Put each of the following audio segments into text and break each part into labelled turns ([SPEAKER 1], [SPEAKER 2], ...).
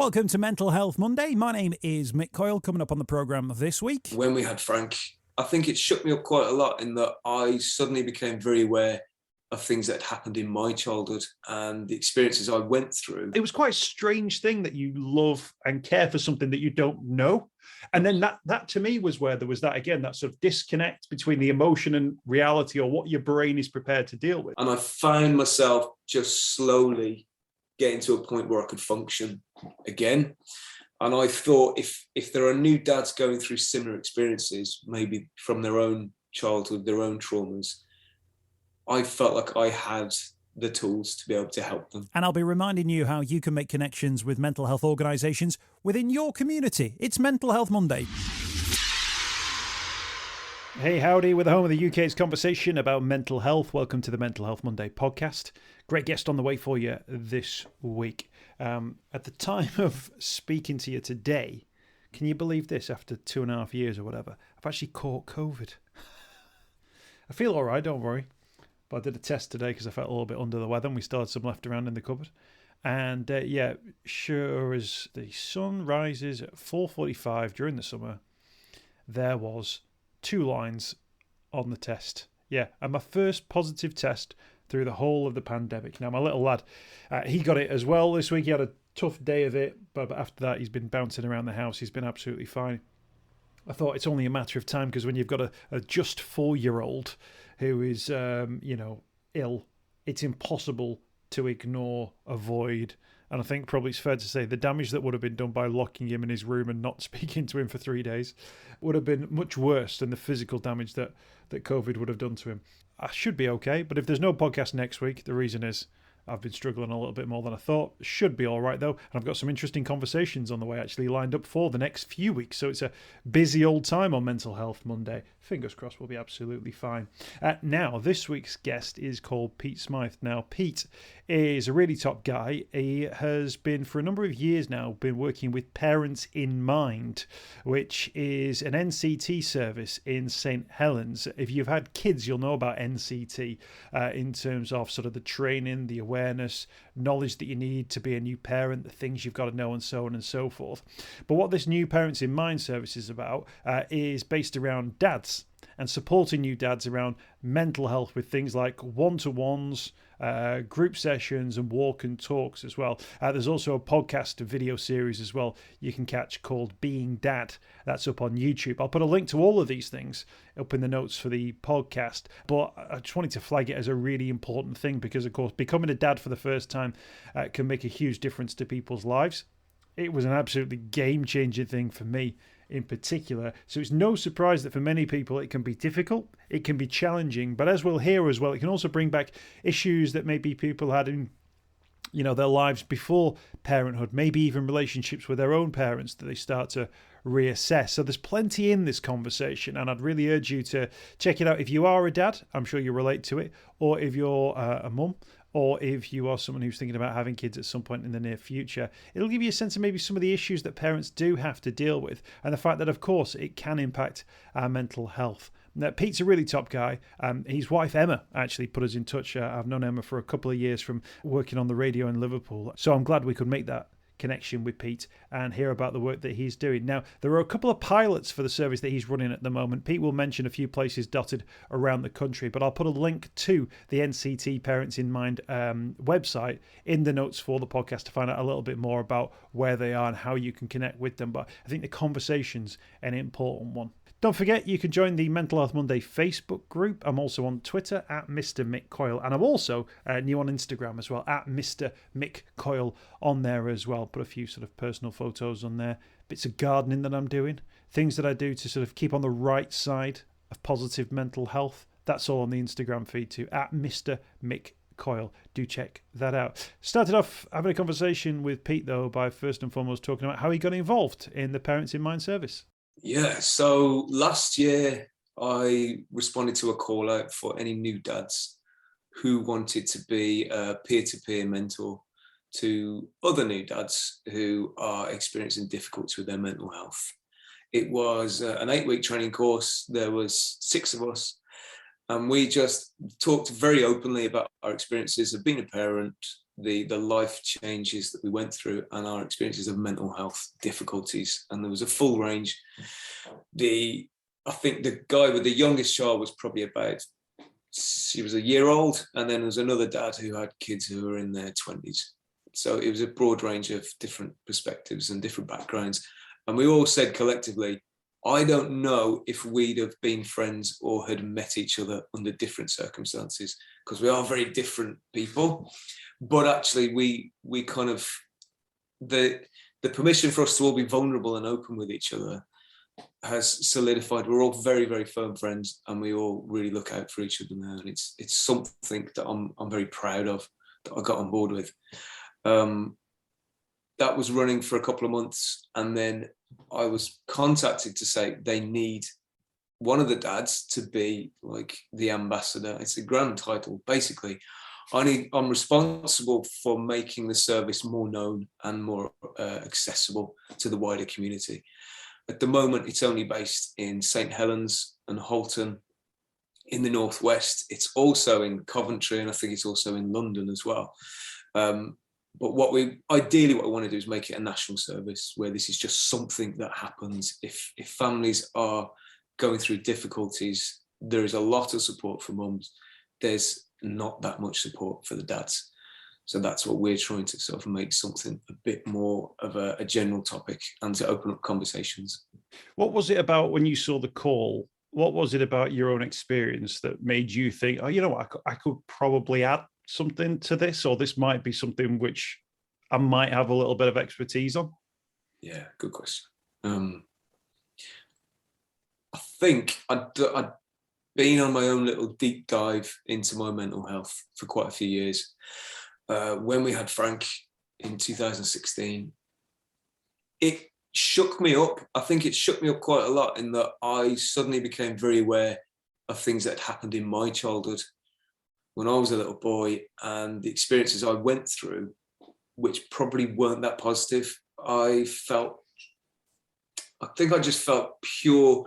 [SPEAKER 1] Welcome to Mental Health Monday. My name is Mick Coyle. Coming up on the programme this week.
[SPEAKER 2] When we had Frank, I think it shook me up quite a lot in that I suddenly became very aware of things that had happened in my childhood and the experiences I went through.
[SPEAKER 3] It was quite a strange thing that you love and care for something that you don't know. And then that to me was where there was that, again, that sort of disconnect between the emotion and reality, or what your brain is prepared to deal with.
[SPEAKER 2] And I found myself just slowly getting to a point where I could function again. And I thought if there are new dads going through similar experiences, maybe from their own childhood, their own traumas, I felt like I had the tools to be able to help them.
[SPEAKER 1] And I'll be reminding you how you can make connections with mental health organisations within your community. It's Mental Health Monday.
[SPEAKER 3] Hey, howdy, we're the home of the UK's conversation about mental health. Welcome to the Mental Health Monday podcast. Great guest on the way for you this week. At the time of speaking to you today, can you believe this, after 2.5 years or whatever, I've actually caught COVID. I feel all right, don't worry. But I did a test today because I felt a little bit under the weather, and we still had some left around in the cupboard. And sure as the sun rises at 4:45 during the summer, there was 2 lines on the test. Yeah, and my first positive test through the whole of the pandemic. Now, my little lad, he got it as well this week. He had a tough day of it, but after that, he's been bouncing around the house. He's been absolutely fine. I thought it's only a matter of time, because when you've got a just 4-year-old who is, ill, it's impossible to ignore, avoid. And I think probably it's fair to say the damage that would have been done by locking him in his room and not speaking to him for 3 days would have been much worse than the physical damage that COVID would have done to him. I should be okay, but if there's no podcast next week, the reason is I've been struggling a little bit more than I thought. Should be all right, though. And I've got some interesting conversations on the way actually lined up for the next few weeks. So it's a busy old time on Mental Health Monday. Fingers crossed we'll be absolutely fine. Now, this week's guest is called Pete Smyth. Now, Pete is a really top guy. He has been, for a number of years now, been working with Parents in Mind, which is an NCT service in St Helens. If you've had kids, you'll know about NCT in terms of sort of the training, the awareness, knowledge that you need to be a new parent, the things you've got to know, and so on and so forth. But what this new Parents in Mind service is about is based around dads and supporting new dads around mental health with things like one-to-ones, group sessions, and walk and talks as well. There's also a podcast, a video series as well you can catch called Being Dad. That's up on YouTube. I'll put a link to all of these things up in the notes for the podcast. But I just wanted to flag it as a really important thing because, of course, becoming a dad for the first time can make a huge difference to people's lives. It was an absolutely game-changing thing for me in particular. So it's no surprise that for many people it can be difficult, it can be challenging, but as we'll hear as well, it can also bring back issues that maybe people had in their lives before parenthood, maybe even relationships with their own parents that they start to reassess. So there's plenty in this conversation, and I'd really urge you to check it out if you are a dad. I'm sure you relate to it, or if you're a mum, or if you are someone who's thinking about having kids at some point in the near future. It'll give you a sense of maybe some of the issues that parents do have to deal with, and the fact that, of course, it can impact our mental health. Now, Pete's a really top guy. His wife, Emma, actually put us in touch. I've known Emma for a couple of years from working on the radio in Liverpool, so I'm glad we could make that connection with Pete and hear about the work that he's doing. Now, there are a couple of pilots for the service that he's running at the moment. Pete will mention a few places dotted around the country, but I'll put a link to the NCT Parents in Mind website in the notes for the podcast to find out a little bit more about where they are and how you can connect with them. But I think the conversation's an important one. Don't forget, you can join the Mental Health Monday Facebook group. I'm also on Twitter at Mr. Mick Coyle, and I'm also new on Instagram as well, at Mr. Mick Coyle on there as well. Put a few sort of personal photos on there, bits of gardening that I'm doing, things that I do to sort of keep on the right side of positive mental health. That's all on the Instagram feed too, at Mr. Mick Coyle. Do check that out. Started off having a conversation with Pete, though, by first and foremost talking about how he got involved in the Parents in Mind service.
[SPEAKER 2] Yeah, so last year I responded to a call out for any new dads who wanted to be a peer-to-peer mentor to other new dads who are experiencing difficulties with their mental health. It was an 8-week training course. There was 6 of us, and we just talked very openly about our experiences of being a parent, the life changes that we went through and our experiences of mental health difficulties. And there was a full range. I think the guy with the youngest child was probably he was a year old, and then there was another dad who had kids who were in their 20s. So it was a broad range of different perspectives and different backgrounds. And we all said collectively, I don't know if we'd have been friends or had met each other under different circumstances, because we are very different people. But actually, we kind of, the permission for us to all be vulnerable and open with each other has solidified. We're all very, very firm friends, and we all really look out for each other now. And it's something that I'm very proud of, that I got on board with. That was running for a couple of months, and then I was contacted to say they need one of the dads to be like the ambassador. It's a grand title. Basically, I'm responsible for making the service more known and more accessible to the wider community. At the moment, it's only based in St Helens and Halton in the northwest. It's also in Coventry, and I think it's also in London as well. But what we want to do is make it a national service, where this is just something that happens. If families are going through difficulties, there is a lot of support for mums. There's not that much support for the dads. So that's what we're trying to sort of make something a bit more of a general topic, and to open up conversations.
[SPEAKER 3] What was it about when you saw the call? What was it about your own experience that made you think, oh, you know what, I could probably add something to this, or this might be something which I might have a little bit of expertise on?
[SPEAKER 2] Yeah, good question. I think I'd been on my own little deep dive into my mental health for quite a few years. When we had Frank in 2016, it shook me up. I think it shook me up quite a lot, in that I suddenly became very aware of things that had happened in my childhood when I was a little boy, and the experiences I went through, which probably weren't that positive. I think I just felt pure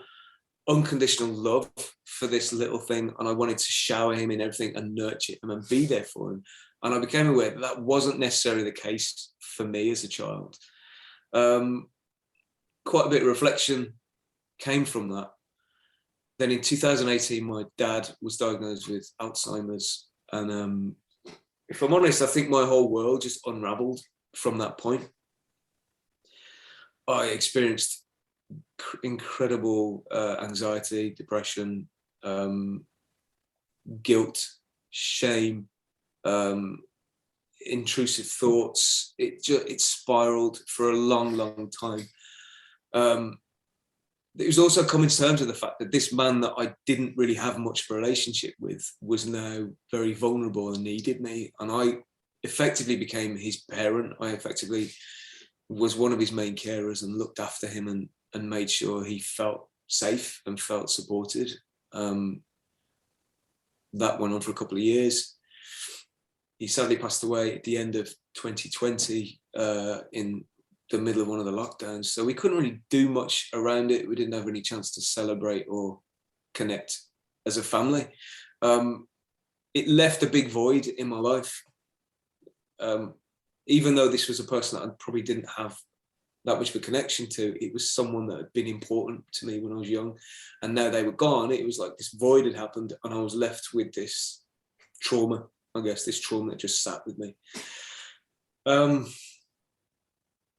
[SPEAKER 2] unconditional love for this little thing, and I wanted to shower him in everything and nurture him and be there for him. And I became aware that that wasn't necessarily the case for me as a child. Quite a bit of reflection came from that. Then in 2018, my dad was diagnosed with Alzheimer's. And if I'm honest, I think my whole world just unraveled from that point. I experienced incredible anxiety, depression, guilt, shame, intrusive thoughts. It spiraled for a long, long time. It was also coming to terms with the fact that this man that I didn't really have much of a relationship with was now very vulnerable and needed me. And I effectively became his parent. I effectively was one of his main carers and looked after him and made sure he felt safe and felt supported. That went on for a couple of years. He sadly passed away at the end of 2020 in the middle of one of the lockdowns. So we couldn't really do much around it. We didn't have any chance to celebrate or connect as a family. It left a big void in my life. Even though this was a person that I probably didn't have that much of a connection to, it was someone that had been important to me when I was young. And now they were gone. It was like this void had happened, and I was left with this trauma, I guess, this trauma that just sat with me.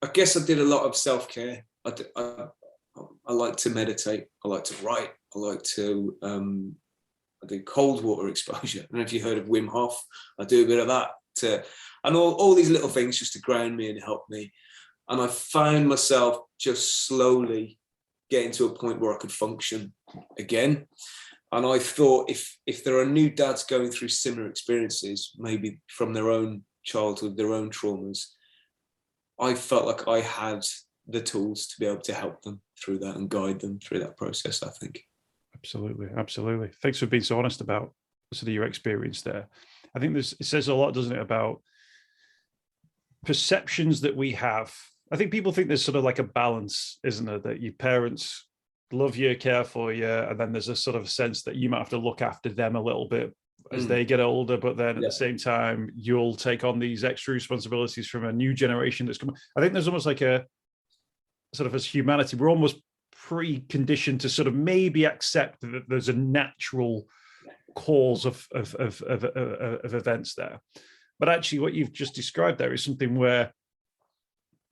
[SPEAKER 2] I guess I did a lot of self-care. I like to meditate. I like to write. I like to, I do cold water exposure. I don't know if you heard of Wim Hof. I do a bit of that and all these little things just to ground me and help me. And I found myself just slowly getting to a point where I could function again. And I thought, if there are new dads going through similar experiences, maybe from their own childhood, their own traumas, I felt like I had the tools to be able to help them through that and guide them through that process, I think.
[SPEAKER 3] Absolutely. Absolutely. Thanks for being so honest about sort of your experience there. I think it says a lot, doesn't it, about perceptions that we have. I think people think there's sort of like a balance, isn't there, that your parents love you, care for you, and then there's a sort of sense that you might have to look after them a little bit as they get older, but then at
[SPEAKER 2] Yeah.
[SPEAKER 3] the same time, you'll take on these extra responsibilities from a new generation that's coming. I think there's almost like a sort of, as humanity, we're almost preconditioned to sort of maybe accept that there's a natural cause of events there. But actually, what you've just described there is something where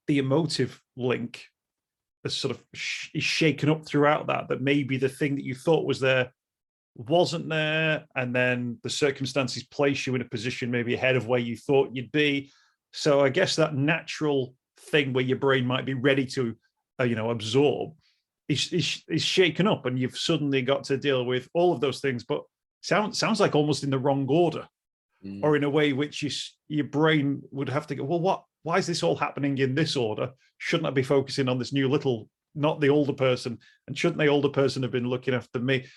[SPEAKER 3] the emotive link is sort of is shaken up throughout that maybe the thing that you thought was there wasn't there, and then the circumstances place you in a position maybe ahead of where you thought you'd be. So I guess that natural thing where your brain might be ready to absorb is shaken up, and you've suddenly got to deal with all of those things, but sounds like almost in the wrong order, or in a way which your brain would have to go, well, why is this all happening in this order? Shouldn't I be focusing on this new little, not the older person? And shouldn't the older person have been looking after me?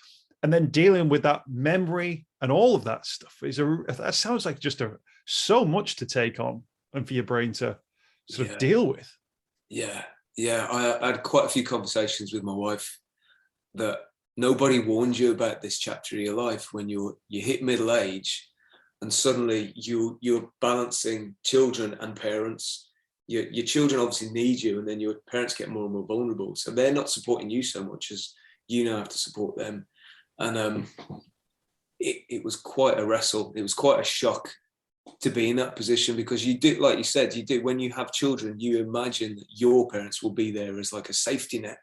[SPEAKER 3] And then dealing with that memory and all of that stuff that sounds like just so much to take on and for your brain to sort of deal with.
[SPEAKER 2] Yeah. I had quite a few conversations with my wife that nobody warned you about this chapter of your life when you hit middle age, and suddenly you're balancing children and parents. Your children obviously need you, and then your parents get more and more vulnerable. So they're not supporting you so much as you now have to support them. And it was quite a wrestle. It was quite a shock to be in that position, because you do, like you said, when you have children, you imagine that your parents will be there as like a safety net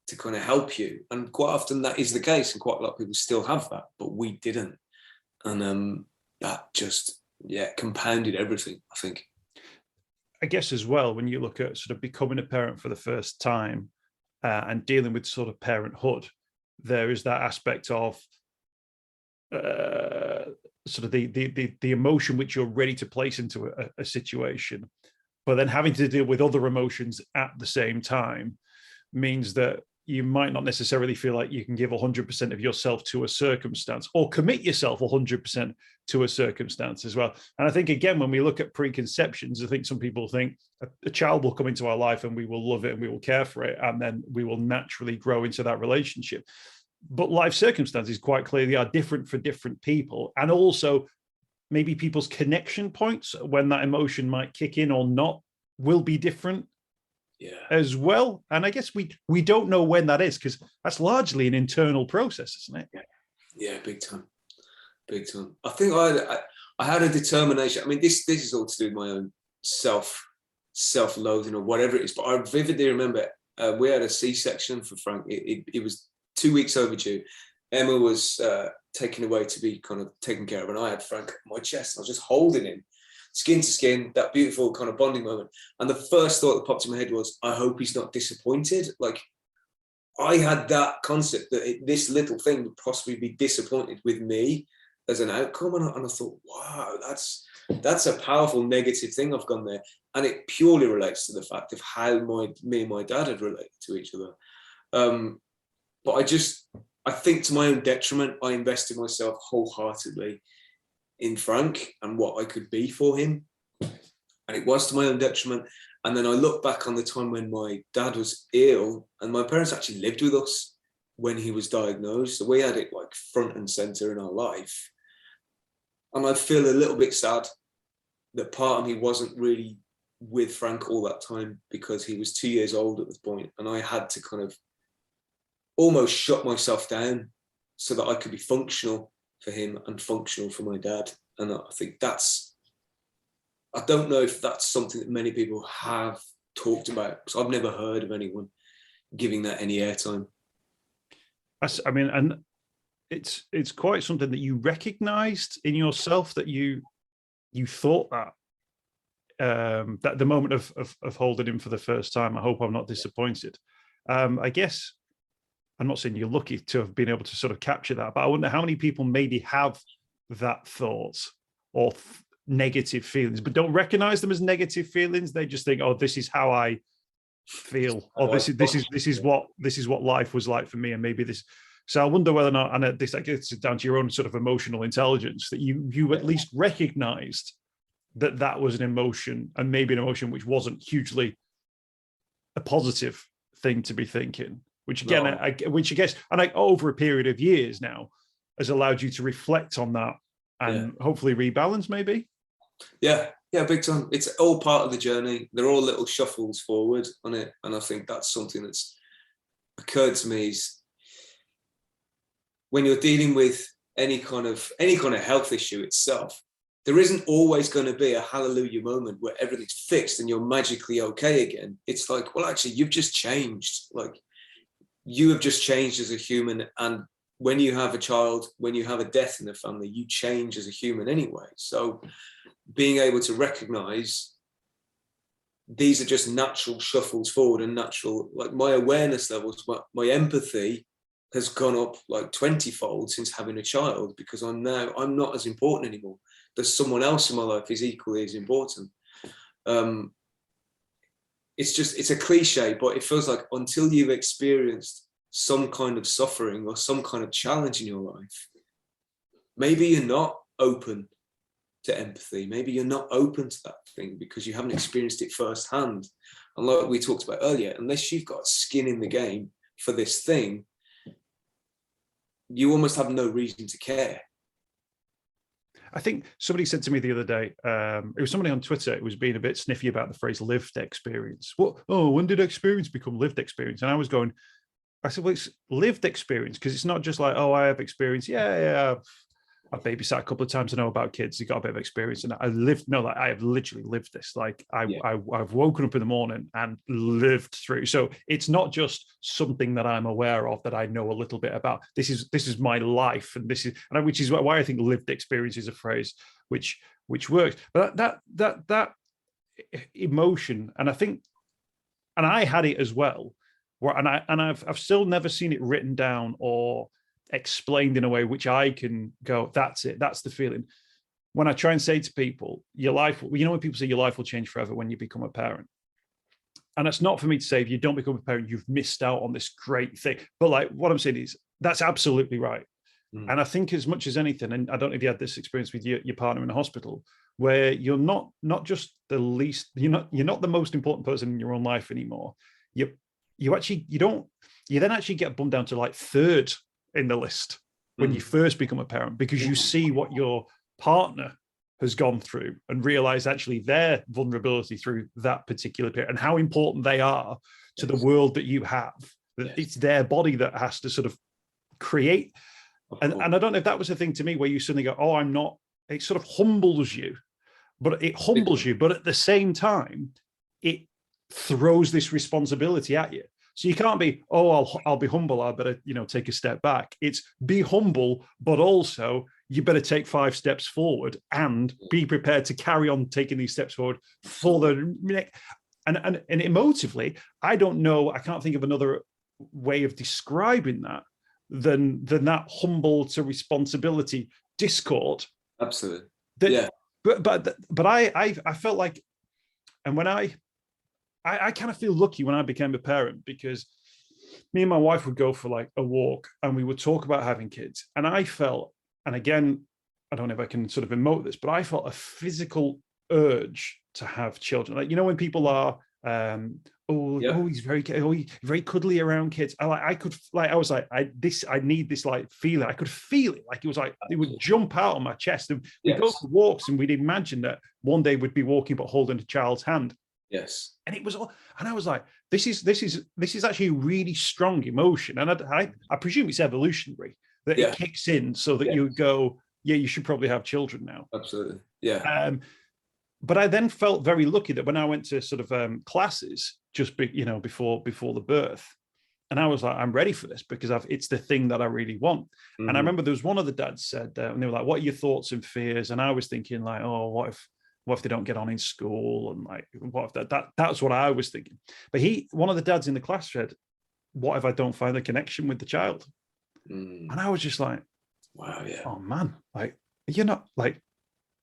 [SPEAKER 2] to kind of help you. And quite often that is the case, and quite a lot of people still have that, but we didn't. And that just, compounded everything, I think.
[SPEAKER 3] I guess as well, when you look at sort of becoming a parent for the first time and dealing with sort of parenthood, there is that aspect of sort of the emotion which you're ready to place into a situation, but then having to deal with other emotions at the same time means that you might not necessarily feel like you can give 100% of yourself to a circumstance, or commit yourself 100% to a circumstance as well. And I think, again, when we look at preconceptions, I think some people think a child will come into our life and we will love it and we will care for it, and then we will naturally grow into that relationship. But life circumstances quite clearly are different for different people, and also maybe people's connection points when that emotion might kick in or not will be different as well. And I guess we don't know when that is, because that's largely an internal process, isn't it?
[SPEAKER 2] Yeah, big time. I think I had a determination. I mean, this is all to do with my own self-loathing or whatever it is, but I vividly remember we had a C-section for Frank. It was 2 weeks overdue. Emma was taken away to be kind of taken care of, and I had Frank at my chest. I was just holding him, skin to skin, that beautiful kind of bonding moment. And the first thought that popped in my head was, I hope he's not disappointed. Like, I had that concept that this little thing would possibly be disappointed with me as an outcome. And I thought, wow, that's a powerful negative thing I've gone there. And it purely relates to the fact of how me and my dad had related to each other. But I think to my own detriment, I invested myself wholeheartedly in Frank and what I could be for him. And it was to my own detriment. And then I look back on the time when my dad was ill, and my parents actually lived with us when he was diagnosed. So we had it like front and center in our life. And I feel a little bit sad that part of me wasn't really with Frank all that time, because he was 2 years old at this point, and I had to kind of almost shut myself down so that I could be functional for him and functional for my dad. And I think I don't know if that's something that many people have talked about, because I've never heard of anyone giving that any airtime.
[SPEAKER 3] I mean, and it's quite something that you recognized in yourself, that you thought that the moment of holding him for the first time, I hope I'm not disappointed. I guess I'm not saying you're lucky to have been able to sort of capture that, but I wonder how many people maybe have that thought or negative feelings, but don't recognize them as negative feelings. They just think, oh, this is how I feel, or this is what life was like for me, and maybe this. So I wonder whether or not, and this, I guess, it's down to your own sort of emotional intelligence, that you at least recognized that was an emotion, and maybe an emotion which wasn't hugely a positive thing to be thinking. Which again, which I guess, and over a period of years now, has allowed you to reflect on that and hopefully rebalance maybe.
[SPEAKER 2] Yeah, big time. It's all part of the journey. They're all little shuffles forward on it, and I think that's something that's occurred to me is when you're dealing with any kind of health issue itself, there isn't always going to be a hallelujah moment where everything's fixed and you're magically okay again. It's like, well, actually, you've just changed. Like, you have just changed as a human. And when you have a child, when you have a death in the family, you change as a human anyway. So being able to recognize these are just natural shuffles forward and natural, like my awareness levels, my empathy has gone up like 20-fold since having a child, because I'm not as important anymore. There's someone else in my life who's equally as important. It's a cliche, but it feels like until you've experienced some kind of suffering or some kind of challenge in your life, maybe you're not open to empathy. Maybe you're not open to that thing because you haven't experienced it firsthand. And like we talked about earlier, unless you've got skin in the game for this thing, you almost have no reason to care.
[SPEAKER 3] I think somebody said to me the other day, it was somebody on Twitter, it was being a bit sniffy about the phrase lived experience. When did experience become lived experience? And I said, well, it's lived experience, because it's not just like, oh, I have experience. Yeah, I've babysat a couple of times. I know about kids. You got a bit of experience, and I have literally lived this. Like I've woken up in the morning and lived through. So it's not just something that I'm aware of that I know a little bit about. This is my life, and which is why I think lived experience is a phrase which works. But that emotion, and I think, and I had it as well. I've still never seen it written down or explained in a way which I can go, that's it, that's the feeling. When I try and say to people, your life, when people say your life will change forever when you become a parent. And that's not for me to say, if you don't become a parent, you've missed out on this great thing. But like what I'm saying is, that's absolutely right. And I think as much as anything, and I don't know if you had this experience with your partner in the hospital, where you're not just the least, you're not the most important person in your own life anymore. You then actually get bumped down to like third in the list when you first become a parent, because you see what your partner has gone through and realize actually their vulnerability through that particular period and how important they are to the world that you have. That it's their body that has to sort of create. And I don't know if that was a thing to me where you suddenly go, oh, I'm not, it sort of humbles you, but at the same time, it throws this responsibility at you. So you can't be, oh, I'll be humble, I better, take a step back. It's be humble, but also you better take 5 steps forward and be prepared to carry on taking these steps forward for the, and emotively, I don't know, I can't think of another way of describing that than that humble to responsibility discord.
[SPEAKER 2] Absolutely.
[SPEAKER 3] But I felt like, and when I kind of feel lucky when I became a parent, because me and my wife would go for like a walk and we would talk about having kids. And I felt, and again, I don't know if I can sort of emote this, but I felt a physical urge to have children. Like, when people are, he's very cuddly around kids. I need this like feeling. I could feel it. Like it was like, it would jump out on my chest. And we'd go for walks and we'd imagine that one day we'd be walking, but holding a child's hand.
[SPEAKER 2] Yes.
[SPEAKER 3] And it was all, and I was like, this is actually a really strong emotion. And I presume it's evolutionary that it kicks in so that you go, you should probably have children now.
[SPEAKER 2] Absolutely. Yeah.
[SPEAKER 3] But I then felt very lucky that when I went to sort of classes just before the birth, and I was like, I'm ready for this because it's the thing that I really want. And I remember there was one of the dads said, and they were like, what are your thoughts and fears? And I was thinking like, oh, what if they don't get on in school? And like, what if that's what I was thinking. But one of the dads in the class said, what if I don't find a connection with the child? And I was just like,
[SPEAKER 2] wow, yeah.
[SPEAKER 3] Oh man, like, you're not like,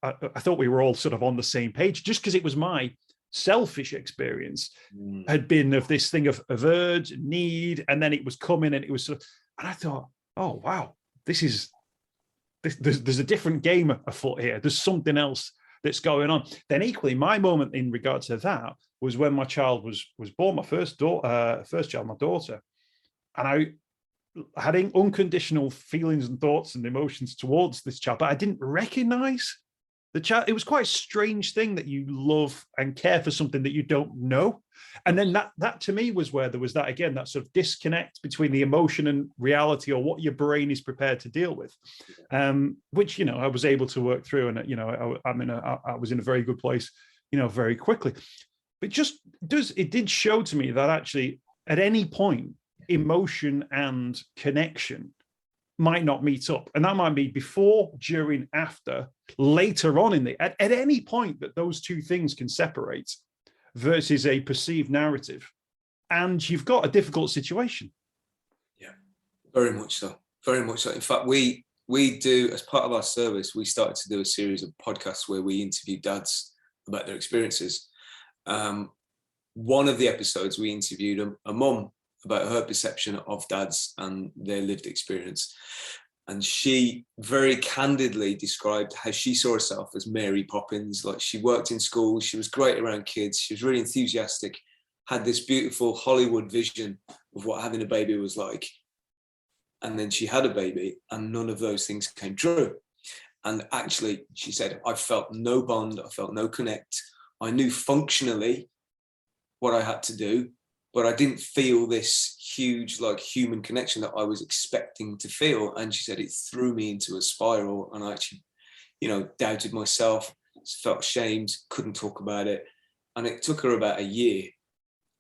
[SPEAKER 3] I thought we were all sort of on the same page, just because it was my selfish experience had been of this thing of urge, need, and then it was coming and it was sort of, and I thought, oh wow, there's a different game afoot here. There's something else that's going on. Then equally, my moment in regard to that was when my child was born, my first child, my daughter, and I having unconditional feelings and thoughts and emotions towards this child, but I didn't recognize the child. It was quite a strange thing that you love and care for something that you don't know. And then that to me was where there was that, again, that sort of disconnect between the emotion and reality, or what your brain is prepared to deal with, which, I was able to work through. And, I was in a very good place, very quickly. But it did show to me that actually at any point, emotion and connection might not meet up, and that might be before, during, after, later on at any point, that those two things can separate versus a perceived narrative, and you've got a difficult situation.
[SPEAKER 2] Yeah, very much so. In fact, we do, as part of our service, we started to do a series of podcasts where we interview dads about their experiences. One of the episodes, we interviewed a mum about her perception of dads and their lived experience. And she very candidly described how she saw herself as Mary Poppins. Like, she worked in school, she was great around kids, she was really enthusiastic, had this beautiful Hollywood vision of what having a baby was like. And then she had a baby and none of those things came true. And actually, she said, I felt no bond, I felt no connect. I knew functionally what I had to do, but I didn't feel this huge, like, human connection that I was expecting to feel. And she said it threw me into a spiral, and I actually, doubted myself, felt ashamed, couldn't talk about it. And it took her about a year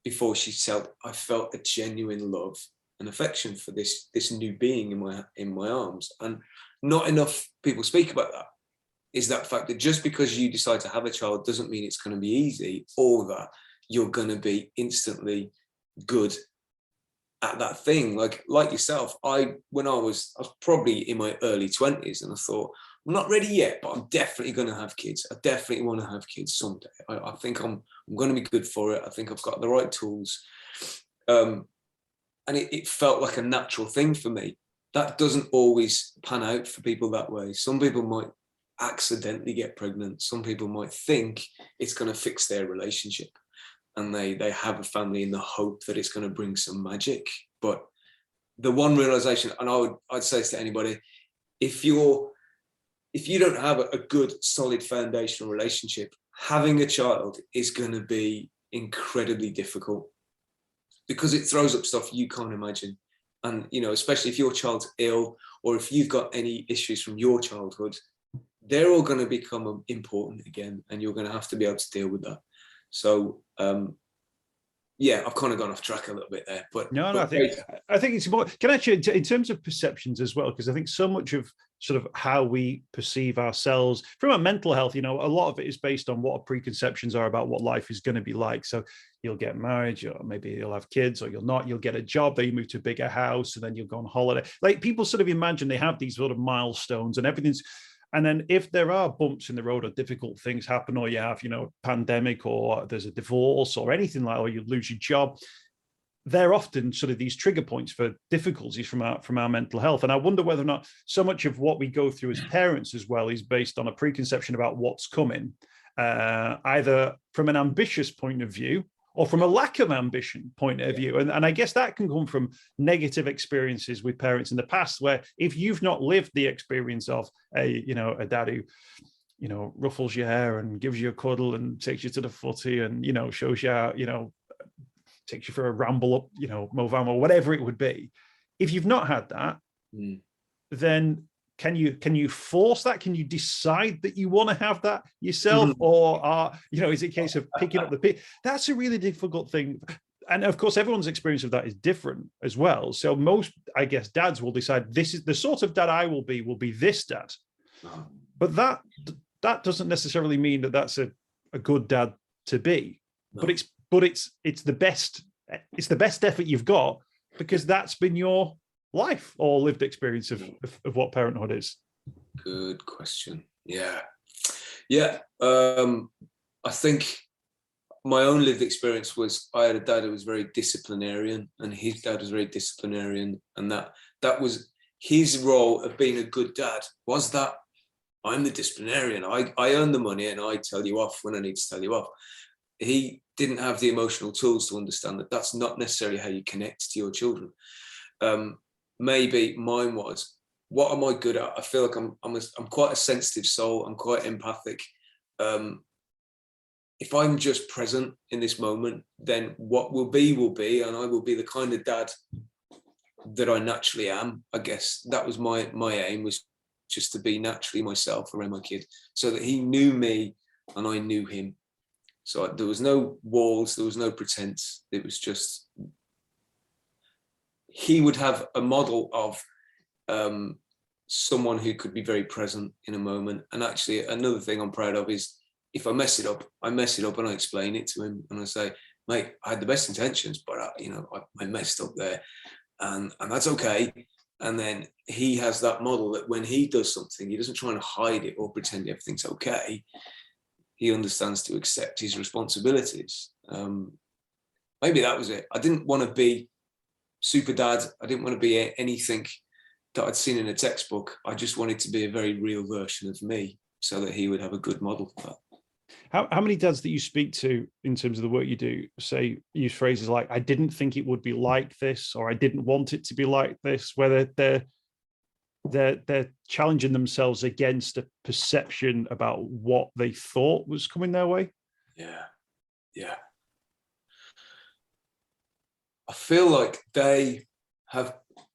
[SPEAKER 2] before she felt, I felt a genuine love and affection for this new being in my arms. And not enough people speak about that, is that fact that just because you decide to have a child doesn't mean it's going to be easy, or that you're going to be instantly good at that thing. Like yourself, I was probably in my early 20s, and I thought, I'm not ready yet, but I'm definitely going to have kids. I definitely want to have kids someday. I think I'm going to be good for it. I think I've got the right tools. And it felt like a natural thing for me. That doesn't always pan out for people that way. Some people might accidentally get pregnant. Some people might think it's going to fix their relationship, and they have a family in the hope that it's going to bring some magic. But the one realization, and I'd say this to anybody, if you don't have a good, solid foundational relationship, having a child is going to be incredibly difficult, because it throws up stuff you can't imagine. And, especially if your child's ill, or if you've got any issues from your childhood, they're all going to become important again, and you're going to have to be able to deal with that. So, I've kind of gone off track a little bit there, but
[SPEAKER 3] no, I think it's important. Can actually, in terms of perceptions as well, because I think so much of sort of how we perceive ourselves from our mental health, a lot of it is based on what our preconceptions are about what life is going to be like. So you'll get married, or maybe you'll have kids, or you'll not. You'll get a job, then you move to a bigger house, and then you'll go on holiday. Like, people sort of imagine they have these sort of milestones, and everything's. And then if there are bumps in the road, or difficult things happen, or you have, pandemic, or there's a divorce, or anything like, or you lose your job, they're often sort of these trigger points for difficulties from our mental health. And I wonder whether or not so much of what we go through as parents as well is based on a preconception about what's coming, either from an ambitious point of view or from a lack of ambition point of view. And I guess that can come from negative experiences with parents in the past, where if you've not lived the experience of a dad who, ruffles your hair and gives you a cuddle and takes you to the footy and, shows you how, takes you for a ramble up, Movan, or whatever it would be. If you've not had that, then can you force that? Can you decide that you want to have that yourself? Or is it a case of picking up the pick? That's a really difficult thing. And of course, everyone's experience of that is different as well. So most, I guess, dads will decide, this is the sort of dad I will be this dad. But that doesn't necessarily mean that that's a good dad to be. No. But it's the best effort you've got, because that's been your life or lived experience of what parenthood is.
[SPEAKER 2] Good question. Yeah. I think my own lived experience was, I had a dad who was very disciplinarian, and his dad was very disciplinarian, and that was his role of being a good dad, was that I'm the disciplinarian. I earn the money and I tell you off when I need to tell you off. He didn't have the emotional tools to understand that that's not necessarily how you connect to your children. maybe mine was, what am I good at? I feel like I'm quite a sensitive soul. I'm quite empathic. If I'm just present in this moment, then what will be, and I will be the kind of dad that I naturally am. I guess that was my aim, was just to be naturally myself around my kid, so that he knew me and I knew him. So there was no walls, there was no pretense. It was just, he would have a model of someone who could be very present in a moment. And actually, another thing I'm proud of is, if I mess it up and I explain it to him and I say, mate, I had the best intentions, but I messed up there, and that's okay. And then he has that model that when he does something, he doesn't try and hide it or pretend everything's okay. He understands to accept his responsibilities. Maybe that was it. I didn't want to be super dad. I didn't want to be anything that I'd seen in a textbook. I just wanted to be a very real version of me, so that he would have a good model for that.
[SPEAKER 3] How many dads that you speak to in terms of the work you do say, use phrases like, I didn't think it would be like this, or I didn't want it to be like this, whether they're challenging themselves against a perception about what they thought was coming their way?
[SPEAKER 2] Yeah. I feel like they have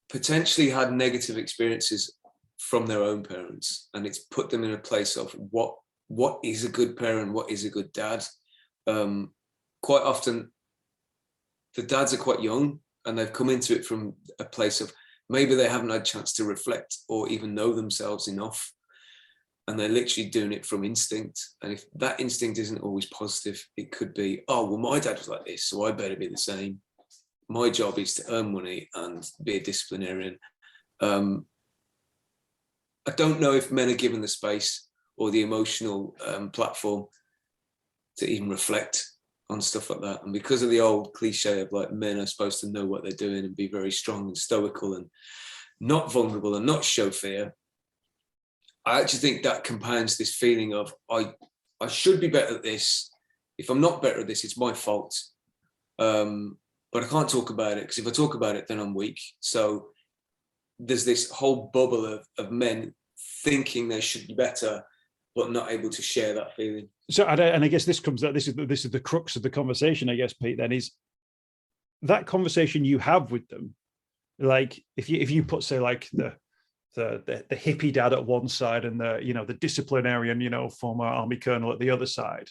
[SPEAKER 2] potentially had negative experiences from their own parents, and it's put them in a place of what is a good parent, what is a good dad. Quite often the dads are quite young, and they've come into it from a place of, maybe they haven't had a chance to reflect or even know themselves enough, and they're literally doing it from instinct. And if that instinct isn't always positive, it could be, oh, well, my dad was like this, so I better be the same. My job is to earn money and be a disciplinarian. I don't know if men are given the space or the emotional platform to even reflect on stuff like that. And because of the old cliche of like, men are supposed to know what they're doing and be very strong and stoical and not vulnerable and not show fear, I actually think that compounds this feeling of, I should be better at this. If I'm not better at this, it's my fault. But I can't talk about it, because if I talk about it, then I'm weak. So there's this whole bubble of men thinking they should be better, but not able to share that feeling.
[SPEAKER 3] So, and I guess this is the crux of the conversation, I guess, Pete, then, is that conversation you have with them. Like, if you put, say, like the hippie dad at one side and the disciplinarian, former army colonel at the other side,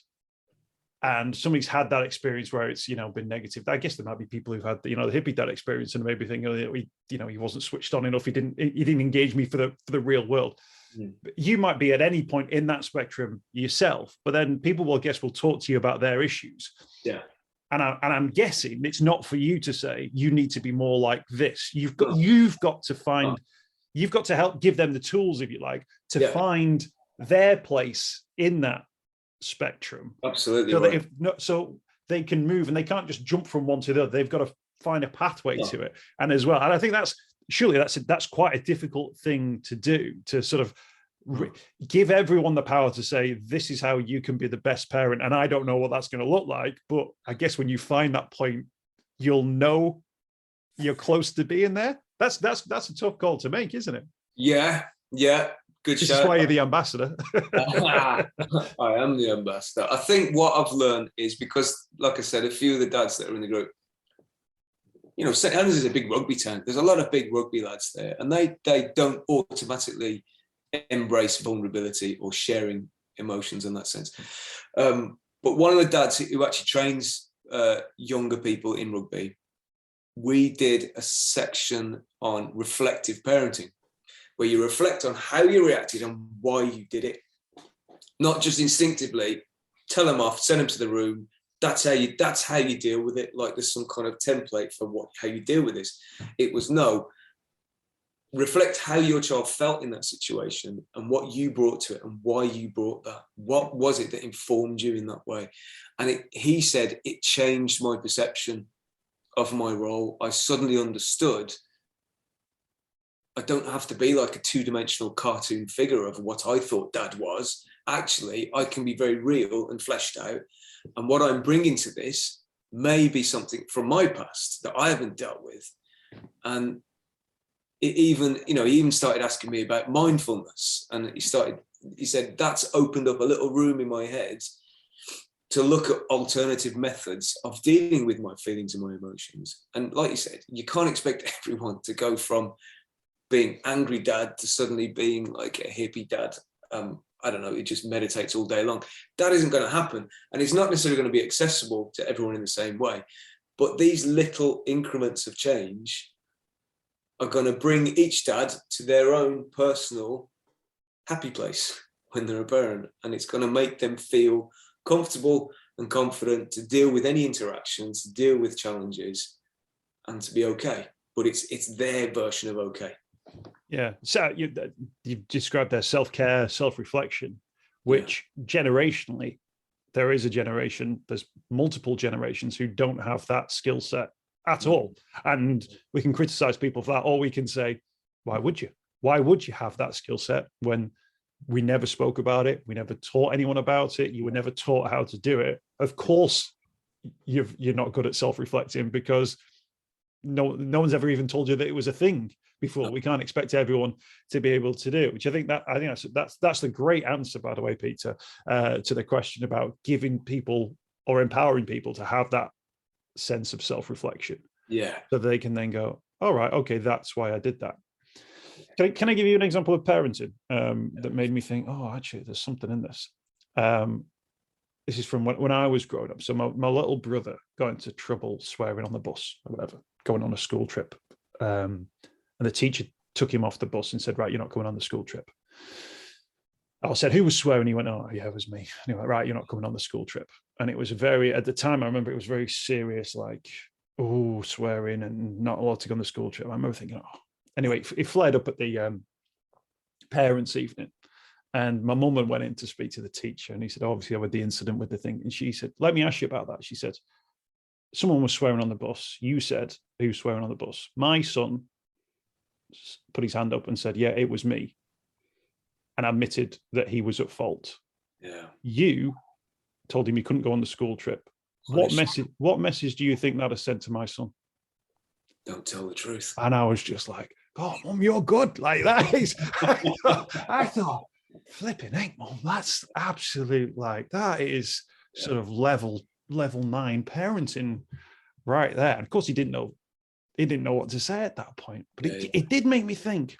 [SPEAKER 3] and somebody's had that experience where it's been negative. I guess there might be people who've had the hippie dad experience and maybe think, he wasn't switched on enough. He didn't engage me for the real world. You might be at any point in that spectrum yourself, but then people will talk to you about their issues.
[SPEAKER 2] Yeah.
[SPEAKER 3] And I'm guessing it's not for you to say you need to be more like this. You've got to find, you've got to help give them the tools, if you like, to find their place in that spectrum.
[SPEAKER 2] Absolutely.
[SPEAKER 3] So
[SPEAKER 2] right.
[SPEAKER 3] So they can move, and they can't just jump from one to the other. They've got to find a pathway to it. And as well, and I think that's quite a difficult thing to do, to sort of give everyone the power to say, this is how you can be the best parent. And I don't know what that's going to look like, but I guess when you find that point, you'll know you're close to being there. That's a tough call to make, isn't it?
[SPEAKER 2] Yeah. Good
[SPEAKER 3] This
[SPEAKER 2] show.
[SPEAKER 3] is why you're the ambassador.
[SPEAKER 2] I am the ambassador. I think what I've learned is, because, like I said, a few of the dads that are in the group, St Helens is a big rugby town. There's a lot of big rugby lads there, and they don't automatically embrace vulnerability or sharing emotions in that sense. But one of the dads who actually trains younger people in rugby, we did a section on reflective parenting, where you reflect on how you reacted and why you did it. Not just instinctively tell them off, send them to the room. That's how you deal with it. Like there's some kind of template for how you deal with this. It was reflect how your child felt in that situation and what you brought to it and why you brought that. What was it that informed you in that way? And he said it changed my perception of my role. I suddenly understood I don't have to be like a two-dimensional cartoon figure of what I thought dad was. Actually, I can be very real and fleshed out. And what I'm bringing to this may be something from my past that I haven't dealt with. And he even started asking me about mindfulness, and he said that's opened up a little room in my head to look at alternative methods of dealing with my feelings and my emotions. And like you said, you can't expect everyone to go from being angry dad to suddenly being like a hippie dad. I don't know, he just meditates all day long. That isn't going to happen. And it's not necessarily going to be accessible to everyone in the same way. But these little increments of change are going to bring each dad to their own personal happy place when they're a parent. And it's going to make them feel comfortable and confident to deal with any interactions, to deal with challenges, and to be okay. But it's their version of okay.
[SPEAKER 3] Yeah. So you've described their self-care, self-reflection, which generationally, there's multiple generations who don't have that skill set at all. And we can criticize people for that, or we can say, why would you? Why would you have that skill set when we never spoke about it? We never taught anyone about it. You were never taught how to do it. Of course, you're not good at self-reflecting because no one's ever even told you that it was a thing before. We can't expect everyone to be able to do it, which I think that's the great answer, by the way, Peter, to the question about giving people or empowering people to have that sense of self-reflection.
[SPEAKER 2] Yeah.
[SPEAKER 3] So they can then go, all right, okay, that's why I did that. Can I give you an example of parenting that made me think, oh, actually, there's something in this. This is from when I was growing up. So my little brother got into trouble swearing on the bus or whatever, going on a school trip. And the teacher took him off the bus and said, right, you're not going on the school trip. I said, who was swearing? He went, oh, yeah, it was me. And he went, right, you're not coming on the school trip. And it was at the time, I remember it was very serious, like, oh, swearing and not allowed to go on the school trip. I remember thinking, oh. Anyway, it flared up at the parents' evening. And my mum went in to speak to the teacher. And he said, obviously, I had the incident with the thing. And she said, let me ask you about that. She said, someone was swearing on the bus. You said, who's swearing on the bus? My son put his hand up and said, yeah, it was me. And admitted that he was at fault.
[SPEAKER 2] Yeah.
[SPEAKER 3] You told him he couldn't go on the school trip. What message do you think that has sent to my son?
[SPEAKER 2] Don't tell the truth.
[SPEAKER 3] And I was just like, oh, Mum, you're good. Like that is, I thought, flipping heck, Mum, that's absolute, like, that is sort of level 9 parenting right there. And of course, he didn't know what to say at that point. But it did make me think,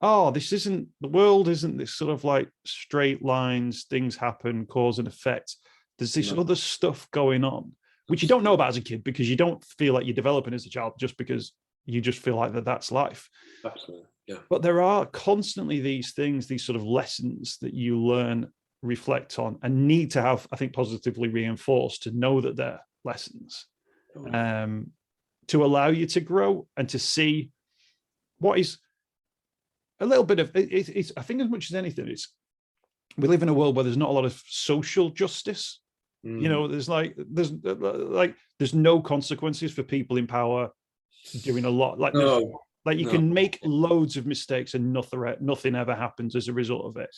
[SPEAKER 3] oh, the world isn't this sort of like straight lines, things happen, cause and effect. There's this other stuff going on, which you don't know about as a kid because you don't feel like you're developing as a child just because you just feel like that's life.
[SPEAKER 2] Absolutely, yeah.
[SPEAKER 3] But there are constantly these things, these sort of lessons that you learn, reflect on, and need to have, I think, positively reinforced to know that they're lessons, to allow you to grow and to see what is a little bit of it's I think as much as anything, we live in a world where there's not a lot of social justice. You know, there's no consequences for people in power doing a lot. You can make loads of mistakes and nothing ever happens as a result of it.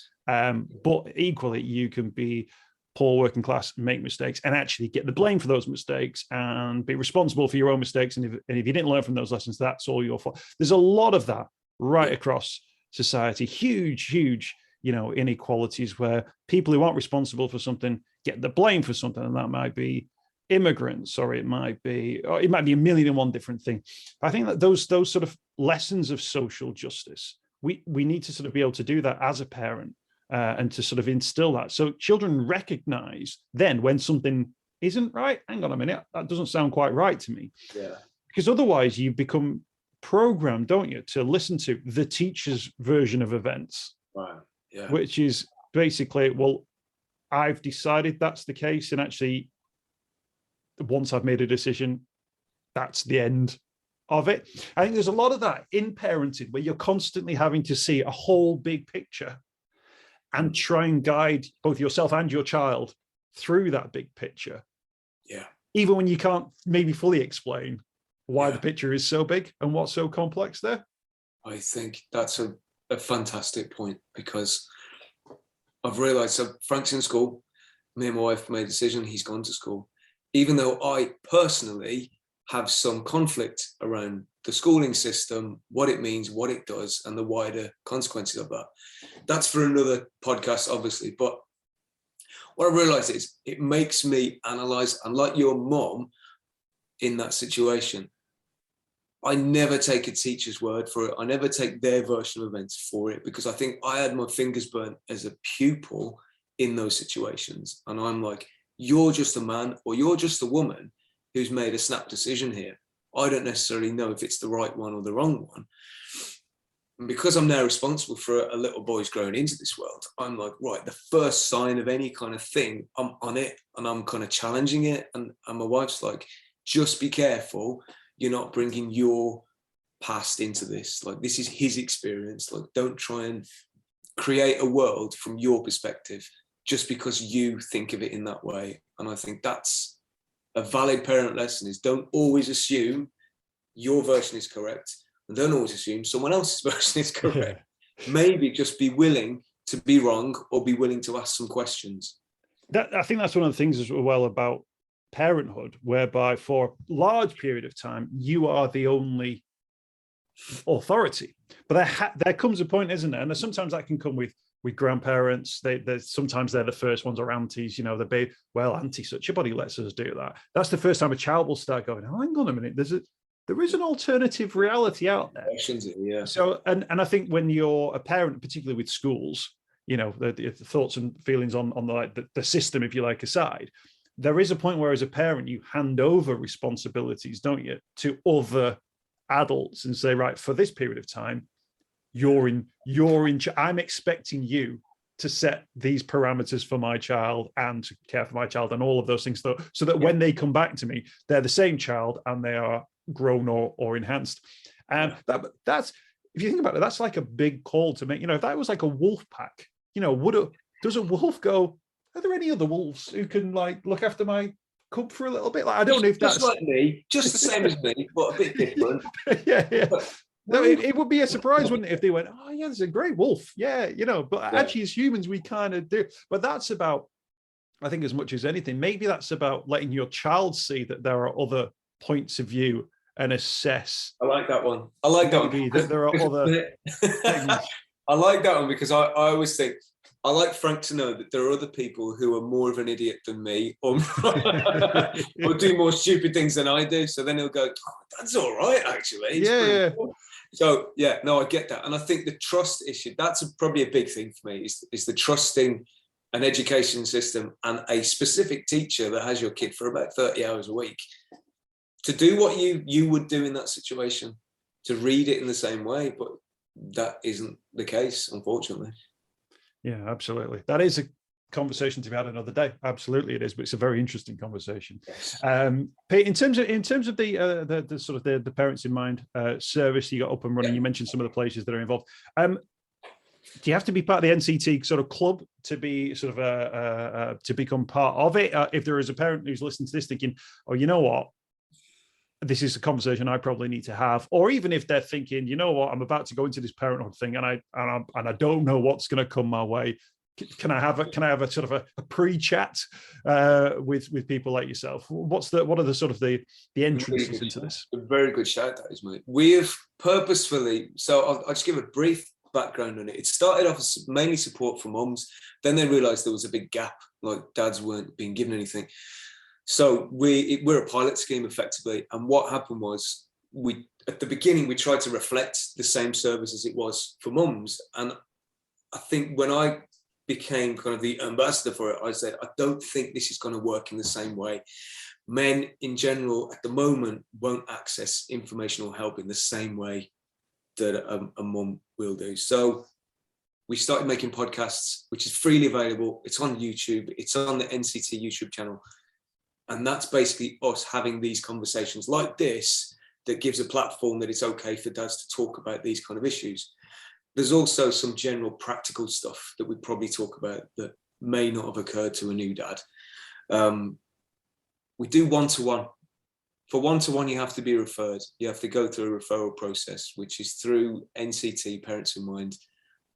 [SPEAKER 3] But equally, you can be poor, working class, make mistakes, and actually get the blame for those mistakes and be responsible for your own mistakes. And if you didn't learn from those lessons, that's all your fault. There's a lot of that right across society. Huge, inequalities where people who aren't responsible for something get the blame for something, and that might be immigrants, or it might be a million and one different thing. I think that those sort of lessons of social justice, we need to sort of be able to do that as a parent, and to sort of instill that, so children recognize then when something isn't right. Hang on a minute, that doesn't sound quite right to me.
[SPEAKER 2] Yeah.
[SPEAKER 3] Because otherwise you become programmed, don't you, to listen to the teacher's version of events.
[SPEAKER 2] Wow. Yeah.
[SPEAKER 3] Which is basically, well, I've decided that's the case, and actually, once I've made a decision, that's the end of it. I think there's a lot of that in parenting where you're constantly having to see a whole big picture and try and guide both yourself and your child through that big picture.
[SPEAKER 2] Yeah.
[SPEAKER 3] Even when you can't maybe fully explain why the picture is so big and what's so complex there.
[SPEAKER 2] I think that's a fantastic point, because I've realized, so Frank's in school, me and my wife made a decision, he's gone to school. Even though I personally have some conflict around the schooling system, what it means, what it does, and the wider consequences of that. That's for another podcast, obviously. But what I realized is it makes me analyze, and like your mom in that situation, I never take a teacher's word for it. I never take their version of events for it, because I think I had my fingers burnt as a pupil in those situations. And I'm like, you're just a man or you're just a woman who's made a snap decision here. I don't necessarily know if it's the right one or the wrong one. And because I'm now responsible for a little boy's growing into this world, I'm like, right, the first sign of any kind of thing, I'm on it and I'm kind of challenging it. And my wife's like, just be careful. You're not bringing your past into this. Like, this is his experience. Like, don't try and create a world from your perspective just because you think of it in that way. And I think that's a valid parent lesson, is don't always assume your version is correct, and don't always assume someone else's version is correct. Yeah. Maybe just be willing to be wrong, or be willing to ask some questions.
[SPEAKER 3] I think that's one of the things as well about parenthood, whereby for a large period of time, you are the only authority. But there comes a point, isn't there? And sometimes that can come with grandparents. Sometimes they're the first ones, or aunties, the baby. Well, auntie such a body lets us do that. That's the first time a child will start going, oh, hang on a minute, there is an alternative reality out there.
[SPEAKER 2] Yeah.
[SPEAKER 3] So, and I think when you're a parent, particularly with schools, the thoughts and feelings on the system, if you like, aside, there is a point where as a parent, you hand over responsibilities, don't you, to other adults and say, right, for this period of time, I'm expecting you to set these parameters for my child and to care for my child and all of those things, so that when they come back to me, they're the same child and they are grown or enhanced. And that's, if you think about it, that's like a big call to make. If that was like a wolf pack, does a wolf go, are there any other wolves who can look after my cub for a little bit? I don't know if that's
[SPEAKER 2] just like me, just the same as me, but a bit different.
[SPEAKER 3] Yeah. No, it would be a surprise, wouldn't it, if they went, oh yeah, there's a great wolf. Yeah, but actually as humans, we kind of do. But that's about, I think, as much as anything, maybe that's about letting your child see that there are other points of view and assess.
[SPEAKER 2] I like that one. I like that one.
[SPEAKER 3] That there are other things.
[SPEAKER 2] I like that one because I always think, I like Frank to know that there are other people who are more of an idiot than me, or do more stupid things than I do. So then he'll go, oh, that's all right, actually.
[SPEAKER 3] Yeah.
[SPEAKER 2] Cool. So yeah, no, I get that. And I think the trust issue, that's probably a big thing for me, is the trusting an education system and a specific teacher that has your kid for about 30 hours a week to do what you would do in that situation, to read it in the same way. But that isn't the case, unfortunately. Yeah,
[SPEAKER 3] absolutely. That is a conversation to be had another day. Absolutely, it is, but it's a very interesting conversation.
[SPEAKER 2] Yes.
[SPEAKER 3] Pete, in terms of the sort of the Parents in Mind service you got up and running, you mentioned some of the places that are involved. Do you have to be part of the NCT sort of club to be sort of to become part of it? If there is a parent who's listening to this thinking, oh, you know what, this is a conversation I probably need to have, or even if they're thinking, you know what, I'm about to go into this parenthood thing and I don't know what's going to come my way. Can I have a sort of a pre-chat with people like yourself? What are the sort of the entrances really into this?
[SPEAKER 2] A very good shout, that is, mate. We have purposefully, so I'll just give a brief background on it. It started off as mainly support for mums. Then they realised there was a big gap, like dads weren't being given anything. So we're a pilot scheme effectively. And what happened was, at the beginning, we tried to reflect the same service as it was for mums. And I think when I became kind of the ambassador for it, I said, I don't think this is going to work in the same way. Men in general at the moment won't access informational help in the same way that a mum will do. So we started making podcasts, which is freely available. It's on YouTube. It's on the NCT YouTube channel. And that's basically us having these conversations like this that gives a platform that it's okay for dads to talk about these kind of issues. There's also some general practical stuff that we probably talk about that may not have occurred to a new dad. We do one-to-one. For one-to-one, you have to be referred. You have to go through a referral process, which is through NCT, Parents in Mind.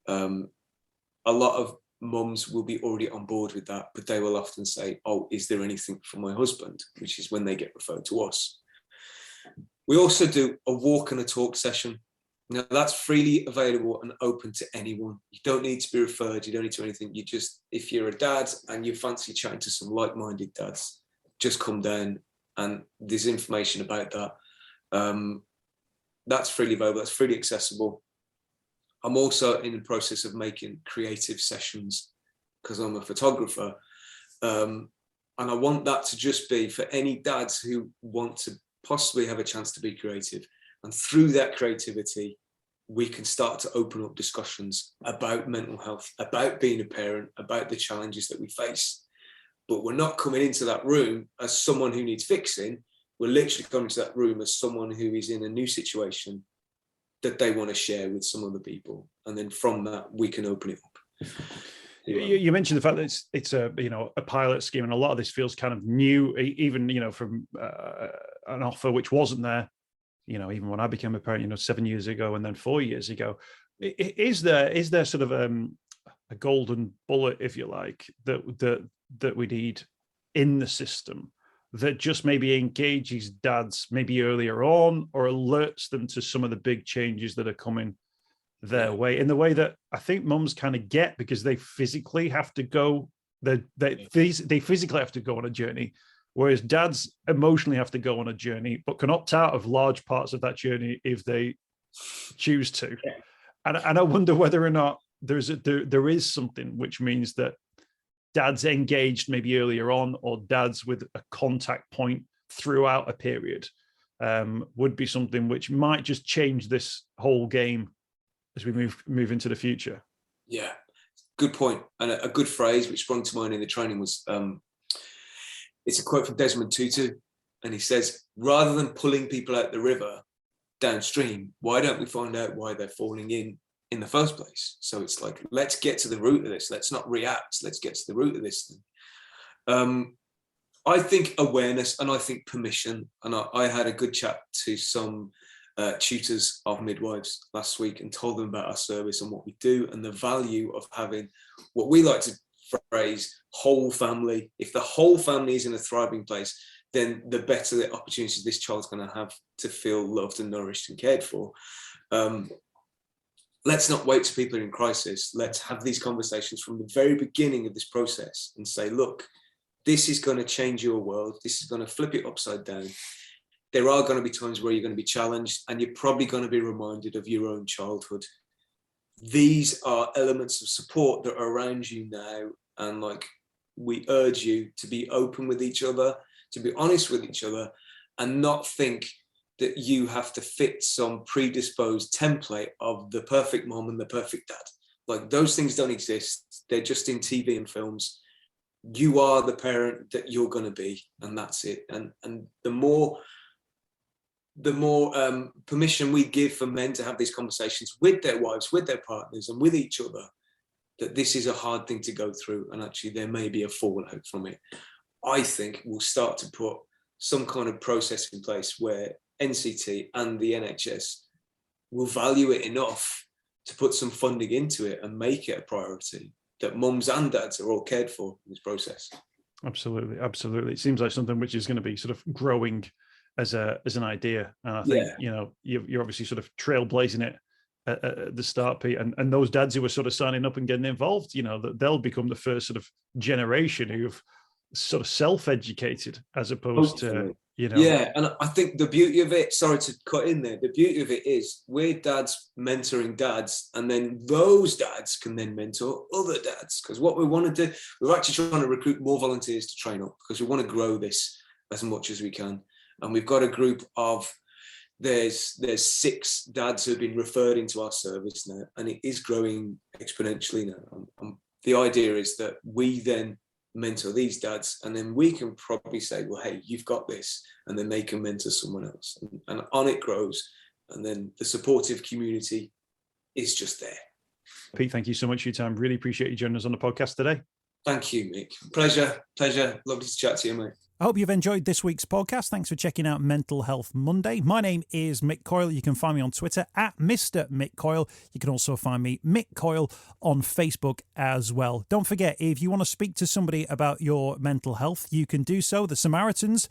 [SPEAKER 2] A lot of mums will be already on board with that, but they will often say, oh, is there anything for my husband? Which is when they get referred to us. We also do a walk and a talk session. Now, that's freely available and open to anyone. You don't need to be referred. You don't need to do anything. You just, if you're a dad and you fancy chatting to some like-minded dads, just come down, and there's information about that. That's freely available. That's freely accessible. I'm also in the process of making creative sessions because I'm a photographer. And I want that to just be for any dads who want to possibly have a chance to be creative. And through that creativity, we can start to open up discussions about mental health, about being a parent, about the challenges that we face. But we're not coming into that room as someone who needs fixing. We're literally coming to that room as someone who is in a new situation that they want to share with some other people. And then from that, we can open it up.
[SPEAKER 3] You mentioned the fact that it's a a pilot scheme, and a lot of this feels kind of new, even from an offer which wasn't there, even when I became a parent, 7 years ago, and then 4 years ago. Is there sort of a golden bullet, if you like, that we need in the system that just maybe engages dads maybe earlier on, or alerts them to some of the big changes that are coming their way, in the way that I think mums kind of get, because they physically have to go, they physically have to go on a journey, whereas dads emotionally have to go on a journey, but can opt out of large parts of that journey if they choose to.
[SPEAKER 2] Yeah.
[SPEAKER 3] And I wonder whether or not there is something which means that dads engaged maybe earlier on, or dads with a contact point throughout a period, would be something which might just change this whole game as we move into the future.
[SPEAKER 2] Yeah, good point. And a good phrase which sprung to mind in the training was, it's a quote from Desmond Tutu, and he says, rather than pulling people out the river downstream, why don't we find out why they're falling in the first place? So it's like, let's get to the root of this. Let's not react. Let's get to the root of this thing. I think awareness, and I think permission. And I had a good chat to some tutors of midwives last week and told them about our service and what we do, and the value of having what we like to phrase whole family. If the whole family is in a thriving place, then the better the opportunities this child's going to have to feel loved and nourished and cared for. Let's not wait till people are in crisis. Let's have these conversations from the very beginning of this process and say, look, this is going to change your world. This is going to flip it upside down. There are going to be times where you're going to be challenged, and you're probably going to be reminded of your own childhood. These are elements of support that are around you now. And we urge you to be open with each other, to be honest with each other, and not think that you have to fit some predisposed template of the perfect mom and the perfect dad. Those things don't exist. They're just in TV and films. You are the parent that you're going to be, and that's it. And the more permission we give for men to have these conversations with their wives, with their partners, and with each other, that this is a hard thing to go through, and actually there may be a fallout from it, I think we'll start to put some kind of process in place where NCT and the NHS will value it enough to put some funding into it and make it a priority, that mums and dads are all cared for in this process. Absolutely.
[SPEAKER 3] It seems like something which is going to be sort of growing as an idea. And I think, you're obviously sort of trailblazing it at the start, Pete, and those dads who are sort of signing up and getting involved, that they'll become the first sort of generation who've sort of self-educated as opposed to,
[SPEAKER 2] Yeah, and I think the beauty of it, sorry to cut in there, the beauty of it is we're dads mentoring dads, and then those dads can then mentor other dads. Because what we want to do, we're actually trying to recruit more volunteers to train up, because we want to grow this as much as we can. And we've got a group of, there's 6 dads who have been referred into our service now, and it is growing exponentially now. The idea is that we then mentor these dads, and then we can probably say, well, hey, you've got this, and then they can mentor someone else, and on it grows, and then the supportive community is just there.
[SPEAKER 3] Pete, thank you so much for your time. Really appreciate you joining us on the podcast today.
[SPEAKER 2] Thank you, Mick. Pleasure. Lovely to chat to you, mate.
[SPEAKER 1] I hope you've enjoyed this week's podcast. Thanks for checking out Mental Health Monday. My name is Mick Coyle. You can find me on Twitter at Mr. Mick Coyle. You can also find me, Mick Coyle, on Facebook as well. Don't forget, if you want to speak to somebody about your mental health, you can do so. The Samaritans,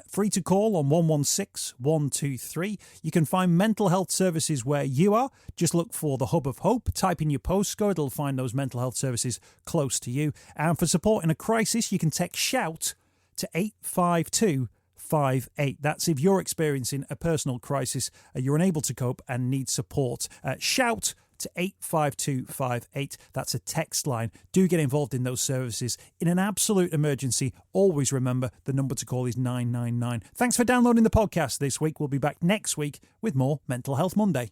[SPEAKER 1] free to call on 116 123. You can find mental health services where you are. Just look for the Hub of Hope. Type in your postcode. It'll find those mental health services close to you. And for support in a crisis, you can text SHOUT to 85258. That's if you're experiencing a personal crisis, you're unable to cope and need support. Shout to 85258. That's a text line. Do get involved in those services. In an absolute emergency, always remember the number to call is 999. Thanks for downloading the podcast this week. We'll be back next week with more Mental Health Monday.